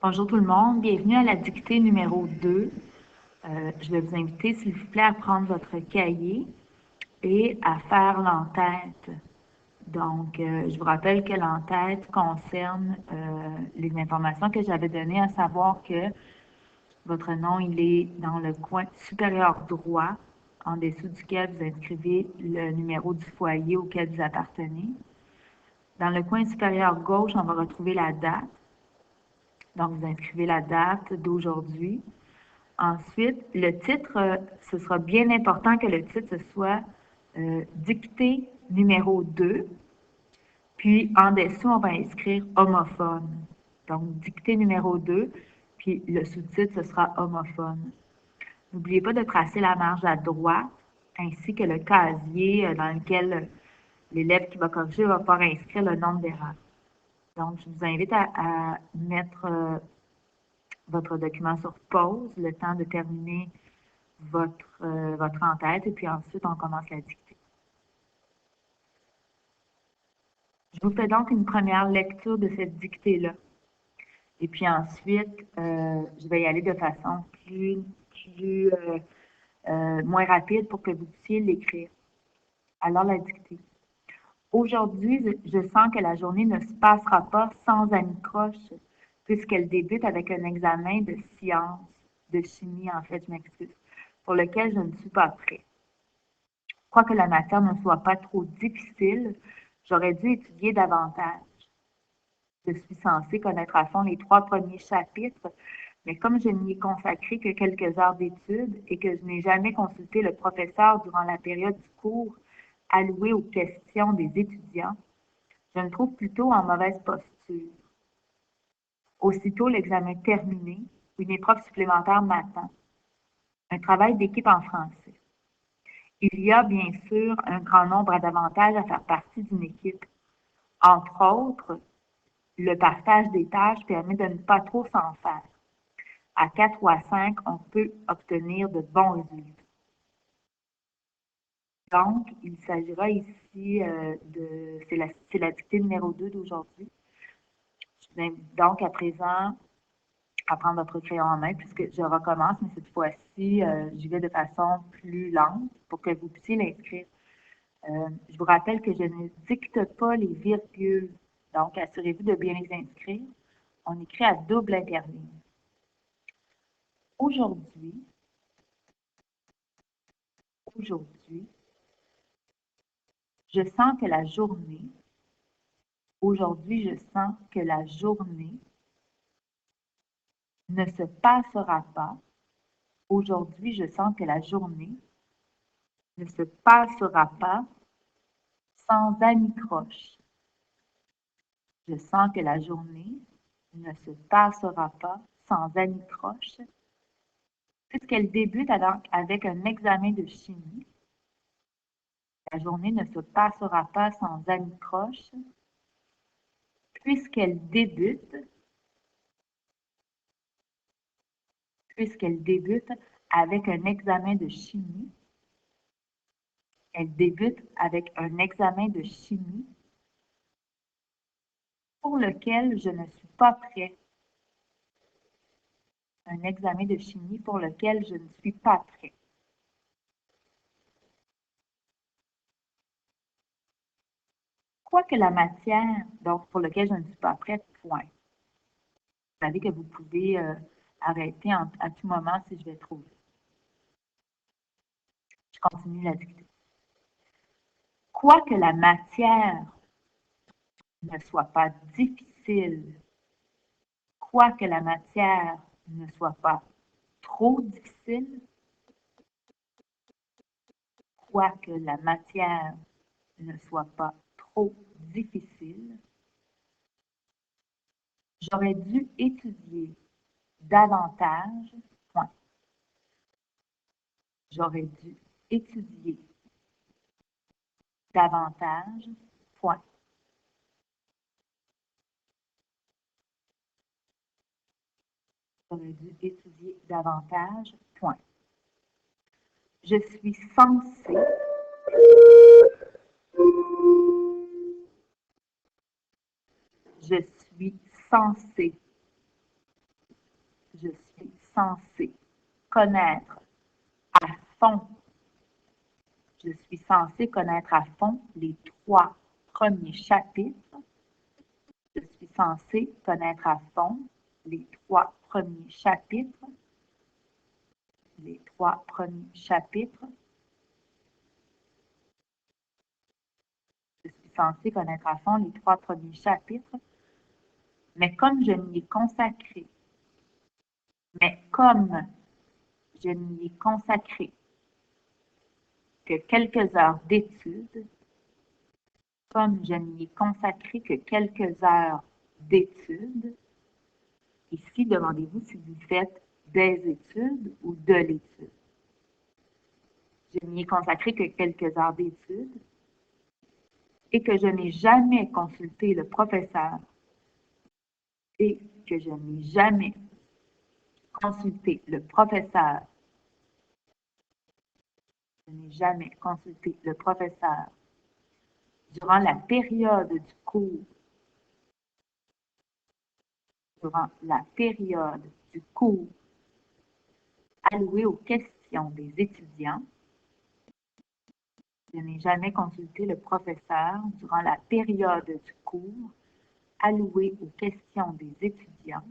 Bonjour tout le monde, bienvenue à la dictée numéro 2. Je vais vous inviter, s'il vous plaît, à prendre votre cahier et à faire l'entête. Donc, je vous rappelle que l'entête concerne les informations que j'avais données, à savoir que votre nom, il est dans le coin supérieur droit, en dessous duquel vous inscrivez le numéro du foyer auquel vous appartenez. Dans le coin supérieur gauche, on va retrouver la date. Donc, vous inscrivez la date d'aujourd'hui. Ensuite, le titre, ce sera bien important que le titre soit dictée numéro 2. Puis, en dessous, on va inscrire homophone. Donc, dictée numéro 2, puis le sous-titre, ce sera homophone. N'oubliez pas de tracer la marge à droite, ainsi que le casier dans lequel l'élève qui va corriger va pouvoir inscrire le nombre d'erreurs. Donc, je vous invite à mettre votre document sur pause, le temps de terminer votre en-tête, et puis ensuite, on commence la dictée. Je vous fais donc une première lecture de cette dictée-là. Et puis ensuite, je vais y aller de façon moins rapide pour que vous puissiez l'écrire. Alors, la dictée. Aujourd'hui, je sens que la journée ne se passera pas sans anicroche, puisqu'elle débute avec un examen de science, de chimie, en fait, je m'excuse, pour lequel je ne suis pas prêt. Quoique la matière ne soit pas trop difficile, j'aurais dû étudier davantage. Je suis censée connaître à fond les 3 premiers chapitres, mais comme je n'y ai consacré que quelques heures d'études et que je n'ai jamais consulté le professeur durant la période du cours allouée aux questions des étudiants, je me trouve plutôt en mauvaise posture. Aussitôt l'examen terminé, une épreuve supplémentaire m'attend. Un travail d'équipe en français. Il y a bien sûr un grand nombre d'avantages à faire partie d'une équipe. Entre autres, le partage des tâches permet de ne pas trop s'en faire. À 4 ou à 5, on peut obtenir de bons résultats. Donc, il s'agira ici c'est la dictée numéro 2 d'aujourd'hui. Je vous invite donc à présent à prendre votre crayon en main puisque je recommence, mais cette fois-ci, j'y vais de façon plus lente pour que vous puissiez l'inscrire. Je vous rappelle que je ne dicte pas les virgules, donc assurez-vous de bien les inscrire. On écrit à double interligne. Aujourd'hui, je sens que la journée, aujourd'hui, je sens que la journée ne se passera pas. Aujourd'hui, je sens que la journée ne se passera pas sans anicroche. Je sens que la journée ne se passera pas sans anicroche, puisqu'elle débute avec un examen de chimie. La journée ne se passera pas sans anicroche, puisqu'elle débute avec un examen de chimie. Elle débute avec un examen de chimie pour lequel je ne suis pas prêt. Un examen de chimie pour lequel je ne suis pas prêt. Quoique la matière, donc pour lequel je ne suis pas prête, point. Vous savez que vous pouvez arrêter à tout moment si je vais trop vite. Je continue la dictée. Quoique la matière ne soit pas difficile, quoique la matière ne soit pas trop difficile, quoique la matière ne soit pas trop difficile, j'aurais dû étudier davantage, point. J'aurais dû étudier davantage, point. J'aurais dû étudier davantage, point. Je suis censée, je suis censée censé connaître à fond, je suis censé connaître à fond les 3 premiers chapitres. Je suis censé connaître à fond les 3 premiers chapitres. Les 3 premiers chapitres. Je suis censé connaître à fond les 3 premiers chapitres. Mais comme je n'y ai consacré que quelques heures d'études, comme je n'y ai consacré que quelques heures d'études, ici, demandez-vous si vous faites des études ou de l'étude. Je n'y ai consacré que quelques heures d'études et que je n'ai jamais consulté le professeur et que je n'ai jamais consulté le professeur. Je n'ai jamais consulté le professeur durant la période du cours. Durant la période du cours allouée aux questions des étudiants. Je n'ai jamais consulté le professeur durant la période du cours allouée aux questions des étudiants.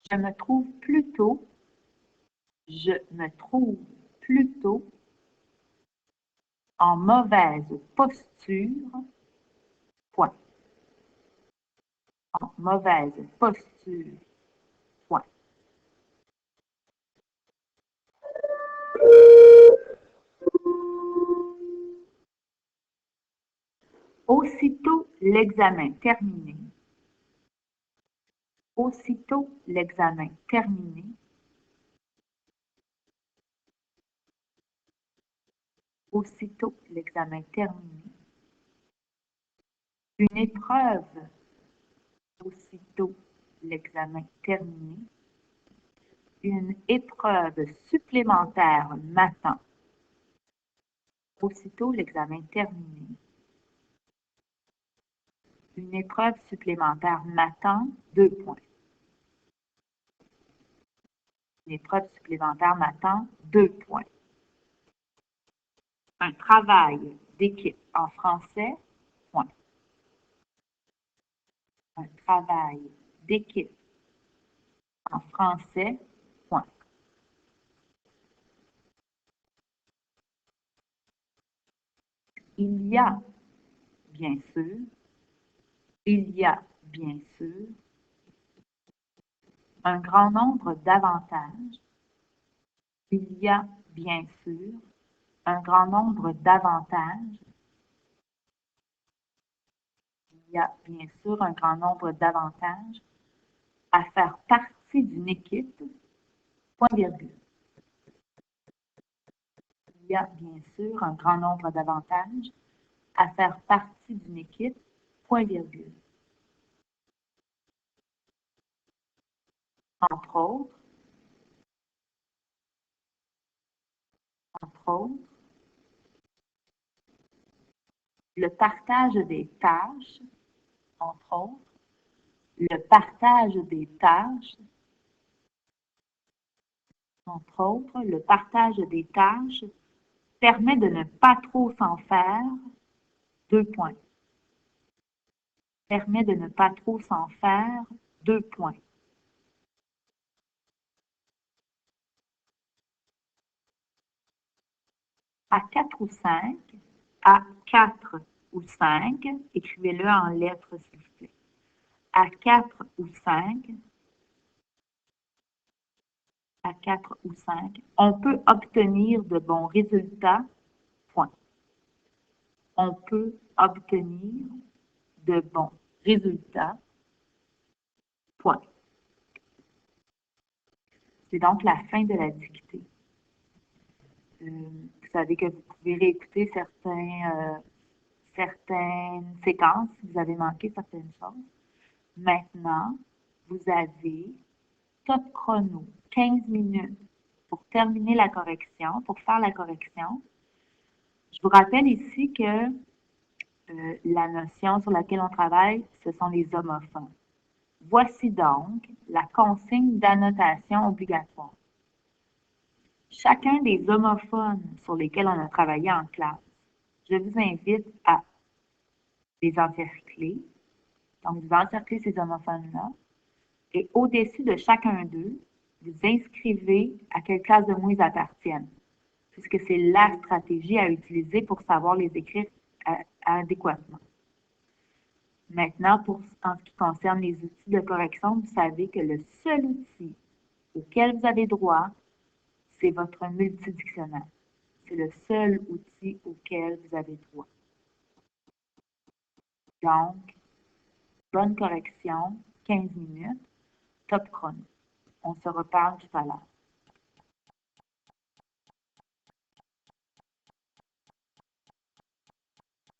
Je me trouve plutôt en mauvaise posture, point. En mauvaise posture, point. Aussitôt l'examen terminé, aussitôt l'examen terminé, aussitôt l'examen terminé, une épreuve, aussitôt l'examen terminé, une épreuve supplémentaire m'attend. Aussitôt l'examen terminé, une épreuve supplémentaire m'attend, 2 points. Une épreuve supplémentaire m'attend, 2 points. Un travail d'équipe en français, point. Un travail d'équipe en français, point. Il y a, bien sûr, un grand nombre d'avantages. Il y a, bien sûr, un grand nombre d'avantages. Il y a, bien sûr, un grand nombre d'avantages à faire partie d'une équipe, point virgule. Il y a, bien sûr, un grand nombre d'avantages à faire partie d'une équipe, point virgule. Entre autres, le partage des tâches, entre autres, le partage des tâches, entre autres, le partage des tâches permet de ne pas trop s'en faire, 2 points. Permet de ne pas trop s'en faire, 2 points. À 4 ou 5, à 4 ou 5, écrivez-le en lettres s'il vous plaît. À 4 ou 5, à 4 ou 5, on peut obtenir de bons résultats, point. On peut obtenir de bons résultats, point. C'est donc la fin de la dictée. Vous savez que vous pouvez réécouter certaines séquences si vous avez manqué certaines choses. Maintenant, vous avez top chrono, 15 minutes pour terminer la correction, pour faire la correction. Je vous rappelle ici que la notion sur laquelle on travaille, ce sont les homophones. Voici donc la consigne d'annotation obligatoire. Chacun des homophones sur lesquels on a travaillé en classe, je vous invite à les encercler. Donc, vous encerclez ces homophones-là. Et au-dessus de chacun d'eux, vous inscrivez à quelle classe de mots ils appartiennent, puisque c'est la stratégie à utiliser pour savoir les écrire adéquatement. Maintenant, en ce qui concerne les outils de correction, vous savez que le seul outil auquel vous avez droit, c'est votre multidictionnaire. C'est le seul outil auquel vous avez droit. Donc, bonne correction, 15 minutes, top chrono. On se reparle tout à l'heure.